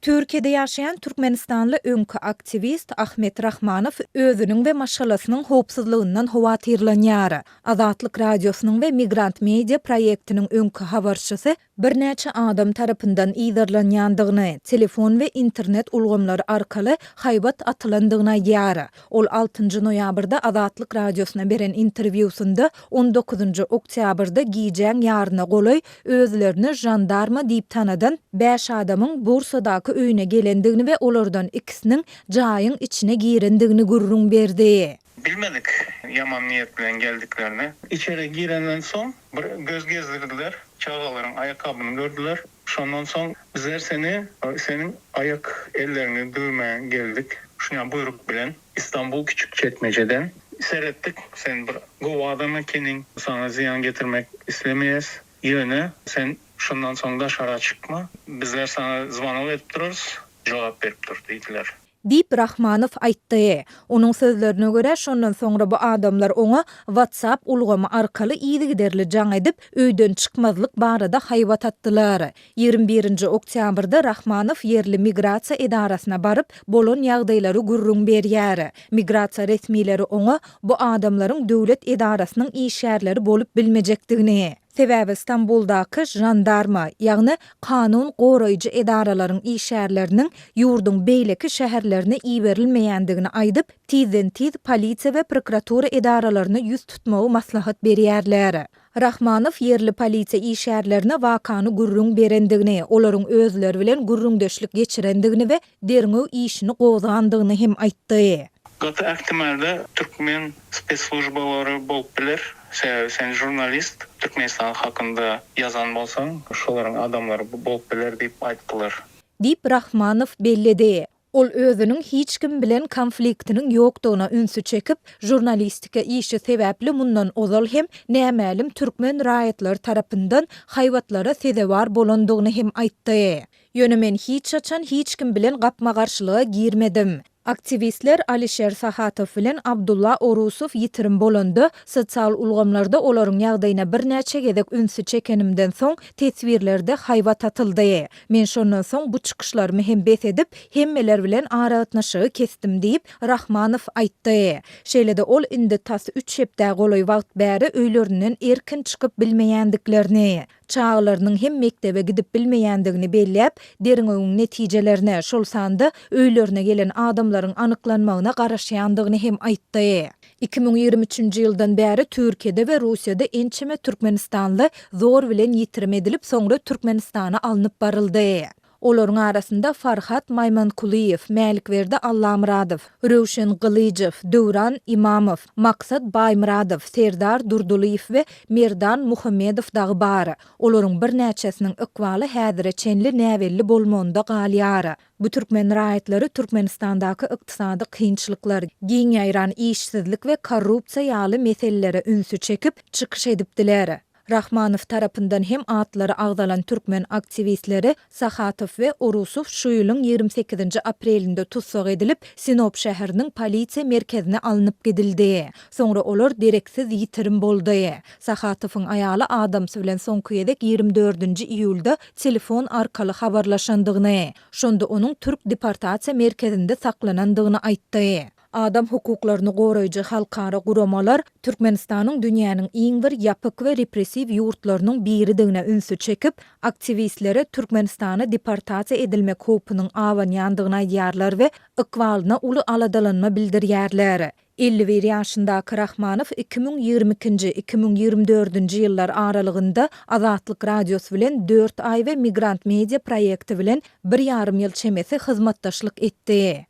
Türkiye'de yaşayan Türkmenistanlı önkü aktivist Ahmet Rahmanov özünün ve maşgalasının hopsuzluğundan howatirlanýar. Azatlyk radiosynyň ve Migrant Media proyektiniň önkü habarçysy bir näçe adam tarapyndan ýerlenýändigini, telefon ve internet ulgamlary arkaly haýbat atylandygyna ýar. Ol 6 noýabrda Azatlyk radiosyna beren interwýusunda 19 oktýabrda giýjän ýaryna goloý özlerini jandarma diýip tanadan 5 adamyň Bursadaky öýüne gelendigini ve olardan ikisinin jaýyň içine girendigini gurrun berdi. Bilmedik yaman niyet bilen geldiklerini. İçeri girenden son bir göz gezdirdiler. Çağaların ayakkabını gördüler. Şondan son bizler senin ayak ellerini dövmeye geldik. Şuna buyruk bilen İstanbul Küçükçekmece'den seyrettik. Sen bir bu adamı kenin sana ziyan getirmek istemeyiz. Yöne sen şundan sonra da şara çıkma. Bizler sana zvanov edip dururuz. Cevap verip dur deydiler. Dip Rahmanov aýtdy. Onuň sözlerine göre şondan soňra bu adamlar oňa WhatsApp ulgamy arkaly ýygy jaň edip öýden çykmazlyk barada haýbat atdylar. 21 oktýabrda Rahmanov yerli migrasiýa edarasyna baryp bolan ýagdaýlary gurrun berýär. Migrasiýa resmileri oňa bu adamlaryň döwlet edarasynyň işgärleri bolup bilmejekdigini, sebäbi İstanbuldaky jandarma, ýagny kanun goraýjy edaralaryň işgärleriniň ýurdun beýleki şäherlerine iýberilmeýändigini aýdyp, tiz polisiýa we prokuratura edaralaryna ýüz tutmagy maslahat berýärler. Rahmanov yerli polisiýa işgärlerine wakany gurrun berendigini, olaryň özleri bilen gurrundeşlik geçirendigini we derňew işini gozandygyny hem aýtdy. Gata ähtimalde Türkmen spesslujbalary bolup biler. Sen jurnalist, Türkmenistan hakynda ýazan bolsaň, şolaryň adamlary bolup biler diýip aýtdylar. Dip Rahmanov bellidi. Ol özünün hiç kim bilen konfliktiniň ýokdugyna ünsü çekip, jurnalistika işi sebäpli mundan ozal hem nämälim türkmen raýatlary tarapyndan haýwatlara sezewar bolandygyny hem aýtdy. Ýöne men hiç açan hiç kim bilen gapma garşylyga girmedim. Aktivistler Alisher Sahatow bilen Abdullah Orusow ýitirim bolandy. Sosial ulgamlarda olaryň ýagdaýyna bir näçe gezek ünsü çekenimden soň teswirlerde haýbat atyldy. Men şondan soň bu çykyşlarmy hem bes edip, hemmeler bilen aragatnaşygy kesdim diýip Rahmanov aýtdy. Şeýlede ol indi tas 3 hepde goloý wagt bäri öýlerinden erkin çykyp bilmeýändiklerini, çağlarynyň hem mektebe gidip bilmeýändigini belläp, derňewiň netijelerine şol sanda öýlerine gelen adamlaryň anyklanmagyna garaşýandygyny hem aýtdy. 2023-nji ýyldan bäri Türkiýede we Russiýada ençeme Türkmenistanly zor bilen ýitirim edilip, soňra Türkmenistana alınıp baryldy. Olaryň arasynda Farhat Maymankuliýew, Mälikberdi Allamuradow, Röwşen Gylyjew, Döwran Imamow, Maksat Baýmuradow, Serdar Durduliýew we Merdan Muhammedow dagy bar. Olaryň bir näçesiniň ykbaly häzire çenli näwelli bolmanda galýar. Bu türkmen raýatlary Türkmenistandaky ykdysady kynçylyklar, giň ýaýran işsizlik we korrupsiýa ýaly meselelere ünsü çekip çykyş edipdiler. Rahmanov tarapyndan hem atlary agdalan türkmen aktivistleri Sahatow we Orusow şu ýylyň 28 aprelinde tutsak edilip Sinop şäheriniň polisiýa merkezine alınıp gidildi. Soňra olar direksiz ýitirim boldy. Sahatowyň aýaly Adams bilen soňky ýedek 24 iýulda telefon arkaly habarlaşandygyny, şonda onuň Türk deportasiýa merkezinde saklanandygyny aýtdy. Adam hukuklaryny goraýjy halkara guramalar Türkmenistanyň dünýäniň iň bir ýapyk we repressiw ýurtlarynyň biridigine ünsü çekip, aktivistlere Türkmenistana deportasiýa edilmek hopynyň awanýandygyna aýdýarlar we ykbalyna uly aladalanma bildirýärler. 51 ýaşyndaky Rahmanov 2022-2024 ýyllar aralygynda Azatlyk radiosy bilen 4 aý we Migrant Media proyekti bilen 1,5 ýyl çemesi hyzmatdaşlyk etdi.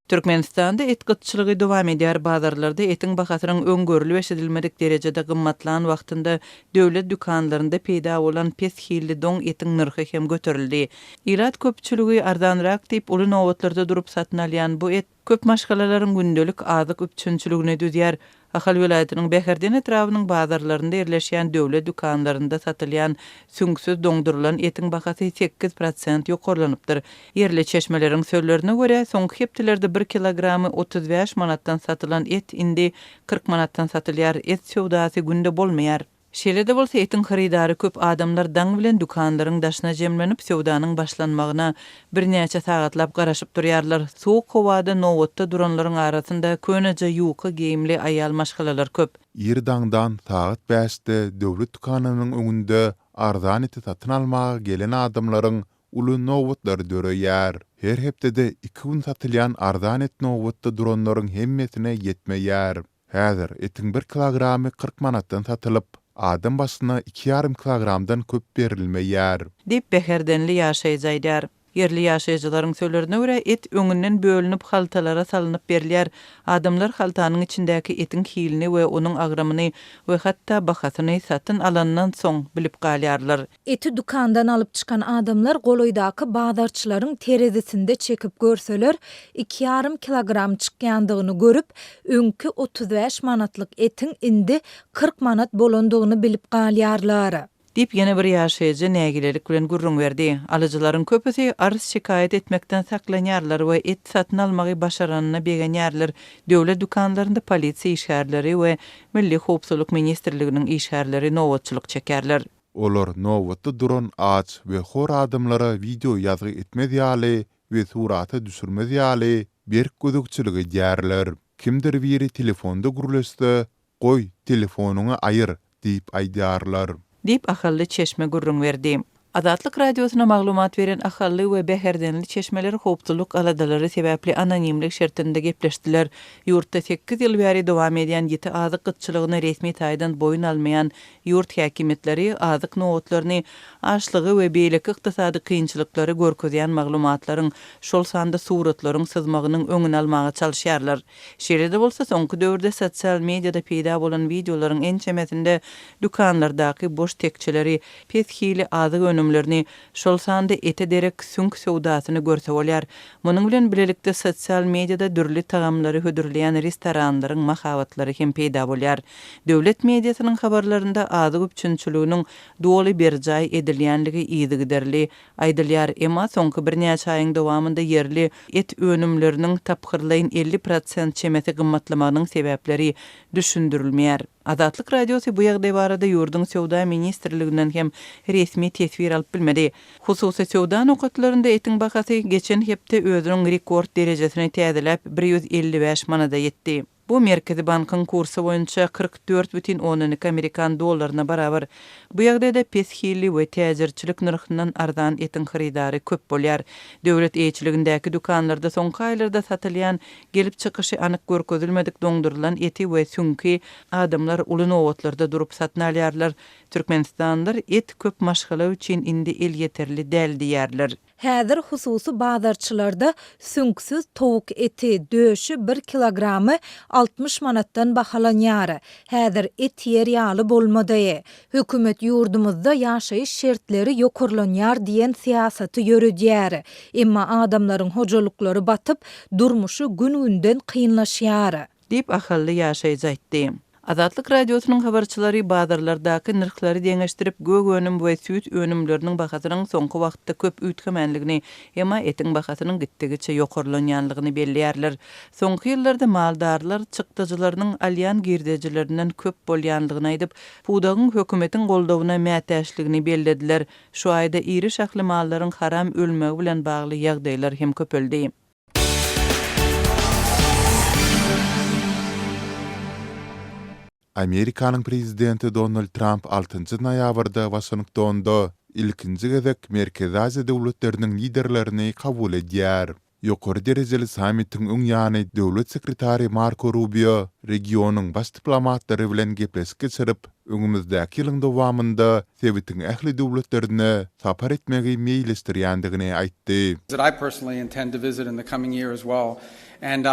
Türkmenistanda et gytçylygy dowam edýär. Bazarlarda etiň bahasynyň öňgörüli we şedilmedik derejede gymmatlan wagtynda döwlet dükanlarynda peýda bolan pes hilli doň etiň narhy hem göterildi. Ýylat köpçüligi arzanrak diýip uly nowatlarda durup satyn alýan bu et köp maşgalalaryň gündelik azyk üçünçüligine düzýär. Ahal vilayatynyň Beherdin etrawynyň bazarlarynda ýerleşýän döwlet dükanlarynda satylýan süňsiz doňdurulan etiň bahasy 8% ýokarlanypdyr. Yerli çeşmeleriň sözlerine görä, soňky hepdelerde 1 kilogramy 35 manatdan satylan et indi 40 manatdan satylýar. Et sowdasy günde bolmaýar. Şeýle-de bolsa etin haridary köp adamlar daň bilen dukanlaryň daşyna jemlenip sowdanyň başlanmagyna birnäçe sagatlap garaşyp durýarlar. Soğuk howada nowatda duranlaryň arasynda köneje ýuky giyimli aýal maşgalalar köp. Ýerdaňdan saat 5-de döwlet dukanynyň öňünde arzan eti satyn almaga gelen adamlaryň uly nowatlary döreýär. Her hepdede 2 gün satylýan arzan et nowatda duranlaryň hemmesine ýetmeýär. Häzir etiň 1 kilogramy 40 manatdan satylyp, adam başyna 2,5 kilogramdan köp berilmeýär. Dip beherdenli ýaşaýjylar. Yerli ýaşaýjylaryň söýlerine görä et öňünden bölünip haltalara salynıp berilýär. Adamlar haltanyň içindäki etin hilini we onuň agramyny we hatda bahasyny satyn alandan soň bilip galýarlar. Eti dukandan alıp çıkan adamlar goloýdaky bazarçylaryň terezesinde çekip görseler 2,5 kilogram çykýandygyny görüp öňkü 35 manatlyk etin indi 40 manat bolandygyny bilip galýarlar. Dip ýene bir ýaşaýjy nägilelik bilen gurrun berdi. Alyjylaryň köpüsi arz şikayet etmekden saklanýarlar we et satyn almagy başaranyna begenýärler. Döwlet dukanlarynda polisiýa işgärleri we Milli Howpsuzlyk Ministrliginiň işgärleri nowatçylyk çekerler. Olar nowatda duran aç we hor adamlara video ýazgy etmedýäli we suraty düşürmedýäli berk gözükçüligi dýärler. Kimdir biri telefonda gurulsa, "Goý, telefonuňy aýyr" diýip aýdýarlar. Dip ahally çeşme gurrun berdi. Azatlyk radiosuna maglumat beren ahally we beherdenli çeşmeleri howpsuzlyk aladalary sebäpli anonimlik şertinde gepleşdiler. Ýurtda 8 ýyl bäri dowam edýän ýeti azyk gytçylygyna resmi taýdan boyun almayan ýurt häkimetleri azyk nowatlaryny açlygy we beýleki ykdysady kynçylyklary görkezýän maglumatlaryň şol sanda suratlaryň syzmagynyň öňüni almaga çalyşýarlar. Şeýle-de bolsa soňky döwürde sosial mediada peýda bolan videolaryň en çemesinde dukanlardaky boş tekçeleri pethili azyk önümlerini şol sanda ete derek sünk sowdasyny görse bolýar. Munyň bilen bilelikde sosial mediada dürli tagamlary hödürleýän restoranlaryň mahawatlary hem peýda bolýar. Döwlet mediasynyň habarlarynda azyk üçünçülüğiniň doly bir jaý edilýänligi ýygyderli aýdylýar. Emma soňky birnäçe aýyň dowamında yerli et önümleriniň tapgyrlaýyn 50% çemeti gymmatlamagynyň sebäpleri düşündirilmeýär. Azatlyk radiosu bu ýagdaý barada ýurdun Sowda Ministrliginden hem resmi tesbir alyp bilmedi. Hususy sowda nokatlarynda etin bahasy geçen hepde özüniň rekord derejesine täzelip 155 manada ýetdi. Bu Merkezi Bankyň kursy boýunça 44,12 Amerikan dollaryna barabar. Bu ýagdaýda peshili we täzirçilik narhyndan arzan etin haridary köp bolýar. Döwlet eýçiligindäki dukanlarda soňky aýlarda satylýan gelip çykyşy anyk görkezilmedik doňdurulan eti we süňki adamlar uly nowatlarda durup satyn alýarlar. Türkmenistanlar et köp maşgala üçin indi el yeterli däl diýärler. Häzir hususy bazarçylarda sünksiz towuk eti döşü 1 kilogramy 60 manatdan bahalanýar. Häzir et ýerýaly bolmady. Hökümet ýurdumyzda ýaşaýyş şertleri ýokurlanýar diýen siýasaty ýörüdýär. Emma adamlaryň hojalyklary batyp, durmuşy gün-günden kynlaşýar. Dip ahally ýaşaýjy aýtdy. Azatlyk radiosynyň habarçylary bazarlardaky nirhlary deňeşdirip gög önüm we süýt önümleriniň bahasynyň soňky wagtda köp üýtgemenligini, emma etiň bahasynyň gitdigiçe ýokurlanýanlygyny belliýärler. Soňky ýyllarda maldarlar çykdyjylarynyň alýan girdejilerinden köp bolýanlygyny aýdyp, budagyň hökümetiň goldawyna mätäşligini bellediler. Şu aýda iri şahly mallaryň haram ölmegi bilen bagly ýagdaýlar hem köpeldi. Amerikanyň prezidenti Donald Trump 6-njy noýabrda Washingtonda ilkinji gezek Merkezi Aziýa döwletleriniň liderlerini kabul edýär. Ýokary derejeli sammitiň öň ýany döwlet sekretary Marco Rubio regionyň baş diplomatlary bilen gepleşik geçirip, öňümüzdäki ýylyň dowamında Sowetiň ähli döwletlerine sapar etmegi meýilestirýändigini aýtdy. I personally intend to visit in the coming year as well, and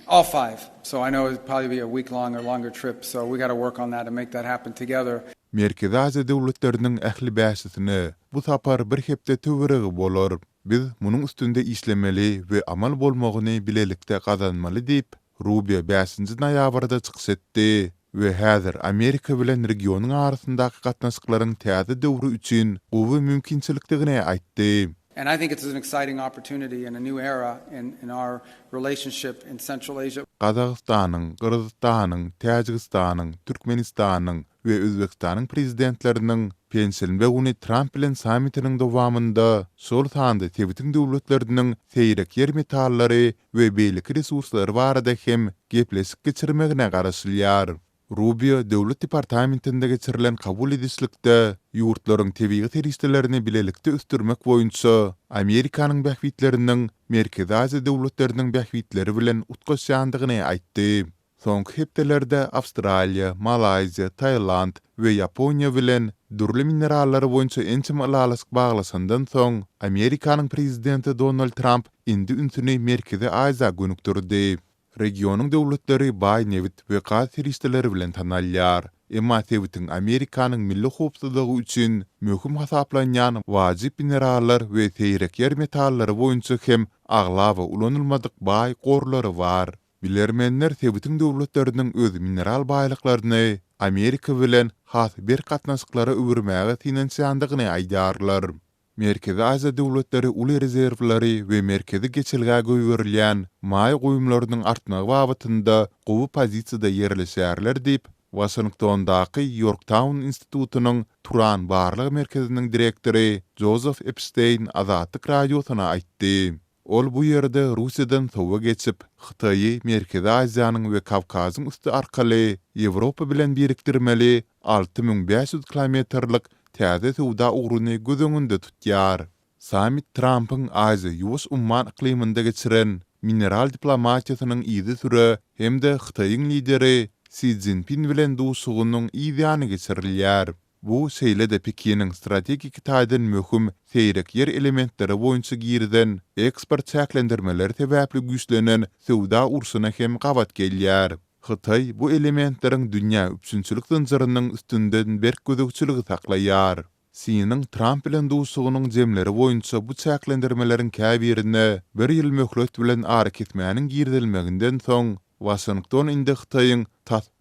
all 5. So I know it'll probably be a week-long or longer trip, so we got to work on that and make that happen together. Merkezi Aziýa döwletleriniň ähli bäşisini bu sapar bir hepde töweregi bolar. Biz munyň üstünde işlemeli we amal bolmagyny bilelikde gazanmaly diýip Rubio 5-nji noýabrda çykyş etdi we häzir Amerika bilen regionyň arasyndaky gatnaşyklaryň täze döwrü üçin gowy mümkinçilikdigine aýtdy. And I think it's an exciting opportunity and a new era in our relationship in Central Asia. Qazaqstanyň, Qırgızstanyň, Täjikistanyň, Türkmenistanyň we Özbekistanyň prezidentleriniň Pensilvania Trump bilen sammitiniň dowamında sol sanda tebitin döwletleriniň seýrek yer metallary we beýlik resurslary barada hem gepleşik geçirmegine garaşylýar. Rubio Döwlet Departamentinde geçirilen kabul edişlikde ýurtlaryň tebii teristlerini bilelikde üstürmek boýunça Amerikanyň bähwitläriniň Merkezi Aziýa döwletleriniň bähwitleri bilen utgaşýandygyny aýtdy. Soňky hepdelerde Awstraliýa, Malayzia, Tayland we Ýaponiýa bilen dürli minerallary boýunça ençim alalyk baglasandan soň Amerikanyň prezidenti Donald Trump indi ünsüni Merkezi Aziýa gönükdirdi. Regionyň döwletleri baý newit we gaz teristleri bilen tanalýar. Emma tebitin Amerikanyň milli howpsuzlygy üçin möhüm hasaplanýan wajyp minerallar we seýrek yer metallary boýunça hem agla we ulanylmadyk baý gorlary bar. Bilermenler tebitin döwletleriniň öz mineral baýlyklaryny Amerika bilen has bir gatnaşyklary öwürmäge finansiýandygyny aýdarlar. Merkezi Aziýa döwletleri uly rezerwlary we merkezi geçilgä göýberilýän maý goýumlarynyň artmagy babatynda gowy pozisiýada ýerleşýärler diýip Washingtondaky Yorktown Institutunyň Turan barlygy merkeziniň direktori Joseph Epstein Azatlyk radiosyna aýtdy. Ol bu ýerde Russiýadan sowa geçip Hytaýy, Merkezi Aziýanyň we Kawkazyň üstü arkaly Ýewropa bilen birikdirmeli 6500 kilometrlik täze sowda ugruny göz öňünde tutýar. Summit Trump'yň Aziýa ýuwş umman ikliminde geçiren mineral diplomatiýasynyň ýyzy süre hemde Hytaýyň lideri Xi Jinping bilen duşugynyň ýygyny geçirilýär. Bu şeýle-de Pekiniň strategik taýdan möhüm seýrek yer elementleri boýunça girden eksport çäklendirmeleri sebäpli güýçlenen sowda ursuna hem gawat gelýär. Hytaý bu elementleriň dünýä üçinçilik zynjyrynyň üstünden berk gözükçüligi saklaýar. Xiniň Trump bilen duşugynyň jemleri boýunça bu çäklendirmeleriň käbirine bir ýyl möhlet bilen ara ketmäniň girdilmeginden soň Washington indi Hytaýyň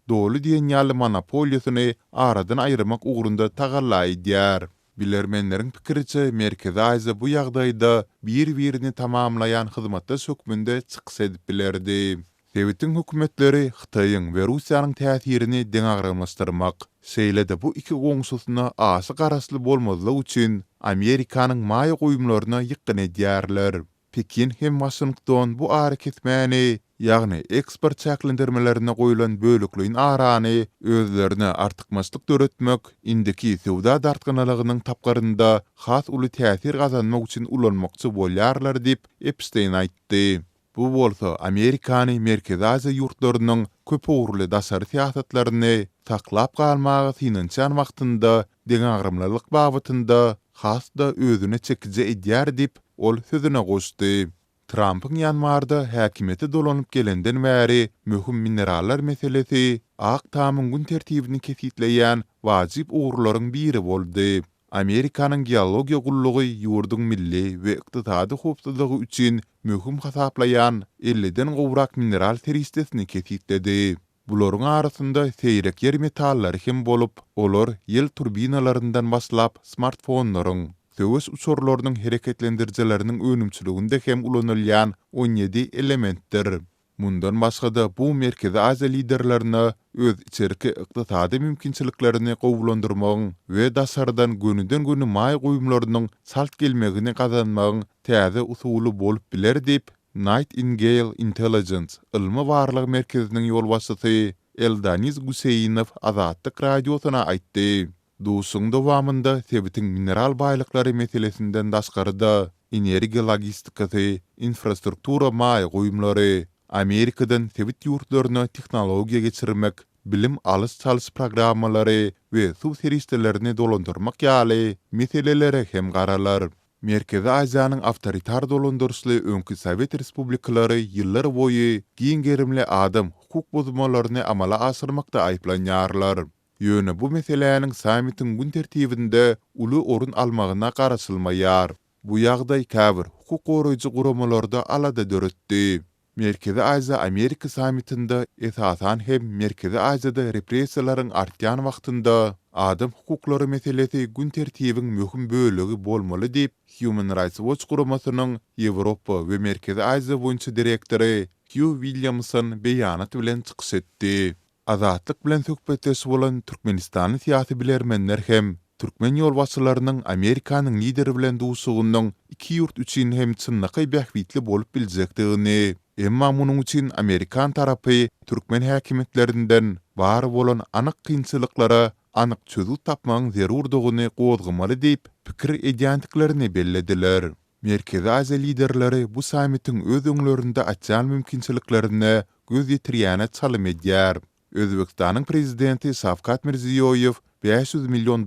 dolu diýen ýaly monopoliýasyny aradan aýyrmak ugrunda tagalla edýär. Bilermenleriň pikiriçe Merkezi Aziýa bu ýagdaýda bir-birini tamamlayan hyzmatda sökmünde çykyş edip bilerdi. Tebitin hökümetleri Hytaýyň we Russiýanyň täsirini deňagramlaşdyrmak, şeýle-de bu iki goňşusyna asy garasly bolmazlyk üçin Amerikanyň maý goýumlaryna ýykyn edýärler. Pekin hem Washington bu ara ketmäni, ýagny eksport çäklendirmelerine goýulan bölükliň arany özlerine artykmaçlyk döretmek, indiki sowda dartganalygynyň tapgarynda has uly täsir gazanmak üçin ulanmakçy bolýarlar diýip Epstein aýtdy. Bu bolsa Amerikany Merkezi Aziýa ýurtlarynyň köp ugurly daşary siýasatlaryny taklap galmagy finansiýan wagtynda deňagramlalyk babatynda hasda özüne çekije edýär diýip ol sözüne goşdy. Trump'yň ýanmarda häkimeti dolanyp gelenden bäri möhüm minerallar meselesi ak tamyň gün tertibini kesitleýän wajyp ugurlaryň biri boldy. Amerikanyň geologiýa gullugy ýurduň milli we ykdysady howpsuzlygy üçin möhüm hasaplaýan 50-den gowrak mineral teristesini kesitledi. Bularyň arasynda seýrek yer metallary hem bolup, olar ýel turbinalaryndan başlap smartfonlaryň, söwes uçurlarynyň hereketlendirjileriniň önümçiliginde hem ulanylýan 17 elementdir. Mundan başga-da bu Merkezi Aziýa liderlerini öz içerki ykdysady mümkinçiliklerini gowulandyrmagyň we daşardan gönüden-göni maý goýumlarynyň salt gelmegini gazanmagyň täze usuly bolup biler diýip Nightingale Intelligence ilmi barlyk merkeziniň ýolbaşçysy Eldaniz Guseýinow Azatlyk radiosyna aýtdy. Duşuň dowamında tebitin mineral baýlyklary meselesinden daşgaryda energiýa logistikasy, infrastruktura maý goýumlary, Amerikadan tebit ýurtlaryna tehnologiýa geçirmek, bilim alys çalış programmalary we suw seristelerini dolandyrmak ýaly meselelere hem garalar. Merkezi Aziýanyň awtoritar dolandyrşly öňkü Sowet respublikalary ýyllar boýy giňgerimli adam hukuk bozmalaryny amala asyrmakda aýplanýarlar. Ýöne bu meseleniň sammitin gün tertibinde uly orun almagyna garaşylmaýar. Bu ýagdaý käbir hukuk goraýjy guramalarda alada döretdi. Merkezi Aziya Amerika samitinde esasan hem Merkezi Aziyada repressiyaların artyan wagtynda adam hukukları meselesi gün tertibin möhüm bölegi bolmaly diýip Human Rights Watch guramasynyň Ýewropa we Merkezi Aziya boýunça direktori Hugh Williamson beýanat bilen çykyş etdi. Azatlyk bilen söhbetleşip bolan Türkmenistanyň syýasy bilermenler hem Türkmen ýolbaşçylarynyň Amerikanyň lideri bilen duşugynyň iki ýurt üçin hem çynnaky bähwitli bolup biljekdigini, emma munuň üçin Amerikan tarapy Türkmen häkimetlerinden bar bolan anyk kynçylyklara anyk çözüm tapmagyň zerurdygyny gozgamaly diýip pikir edýäntiklerini bellediler. Merkezi Aziya liderleri bu samitiň öz öňlerinde açan mümkinçiliklerini göz ýetirýäne çalym edýär. Özbekistanyň prezidenti Şawkat Mirziýoýew $500 milyon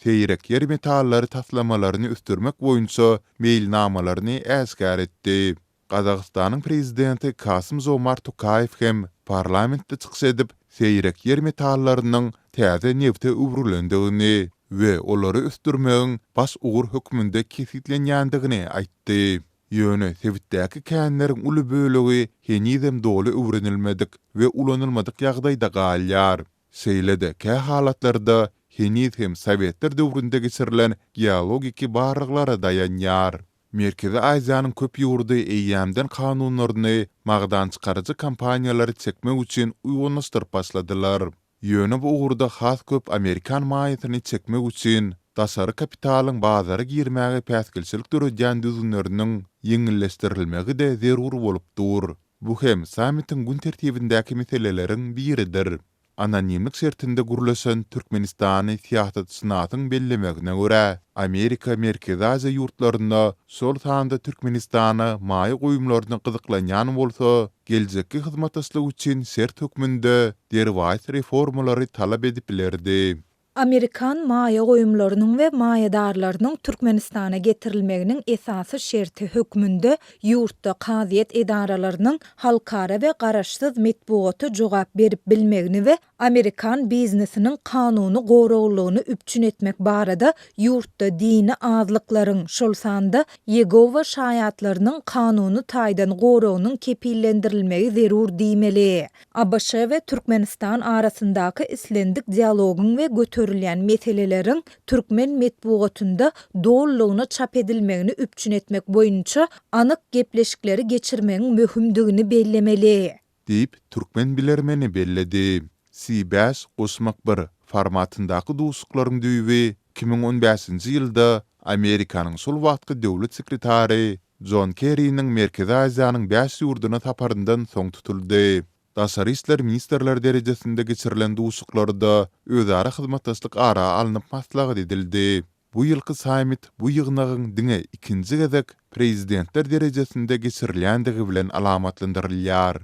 seýrek yer metallary taslamalaryny üstürmek boýunça meýilnamalaryny äsgär etdi. Gazagystanyň prezidenti Kasym-Jomart Tokayew hem parlamentde çykyş edip seýrek yer metallarynyň täze nefte uwrulendigini we olary üstürmegiň baş ugur hökmünde kesitlenýändigini aýtdy. Ýöne sebitdäki känleriň uly bölegi henizem doly öwrenilmedik we ulanylmadyk ýagdaýda galýar. Seýlede kä halatlarda heniz hem Sowetler döwründe geçirilen geologiki barlyklara dayanýar. Merkezi Aziýanyň köp ýurdy eýýämden kanunlaryny magdan çykarjy kampaniýalary çekmek üçin uýgunlaşdyryp başladylar. Ýöne bu ugurda has köp Amerikan maýatyny çekmek üçin dasary kapitalyň bazary girmäge päsgilçilik döredýän düzünleriniň ýeňilleşdirilmegi de zerur bolup dur. Bu hem samitiň gün tertibindäki meseleleriň biridir. Anonimlik şertinde gurulaşan Türkmenistany syýasat synatyň bellemegine görä, Amerika Merkezi Aziya ýurtlaryna sol sanda Türkmenistana maýa goýumlaryny gyzyklanýan bolsa, geljekki hyzmatdaşlyk üçin sert hökmünde derwajy reformalary talap edip bilerdi. Amerikan maýa goýumlarynyň we maýadarlarynyň Türkmenistana getirilmeginiň esasy şerti hökmünde ýurtda kaziýet edaralarynyň halkara we garaşsyz metbuaty jogap berip bilmegini we Amerikan biznesiniň kanuny goraglygyny üpçün etmek barada ýurtda dini azlyklaryň şol sanda Ýegowa şaýatlarynyň kanuny taýdan goragynyň kepillendirilmegi zerur diýmeli. ABŞ we Türkmenistan arasyndaky islendik dialogyň we göterilýän meseleleriň Türkmen metbuatynda dollygyny çap edilmegini üpçün etmek boýunça anyk gepleşikleri geçirmegiň möhümdigini bellemeli diýip Türkmen bilermeni belledi. C5 Osmak 1 formatyndaky duşuklaryň düýbi 2015-nji ýylda Amerikanyň sol wagtky döwlet sekretary John Kerry'niň Merkezi Aziýanyň 5 ýurduna taparyndan soň tutuldy. Daşary işler ministerler derejesinde geçirilen duşuklarda özara hyzmatdaşlyk ara alınıp maslahat edildi. Bu ýylky samit bu ýygnagyň diňe ikinji gezek prezidentler derejesinde geçirilýändigi bilen alamatlandyrylýar.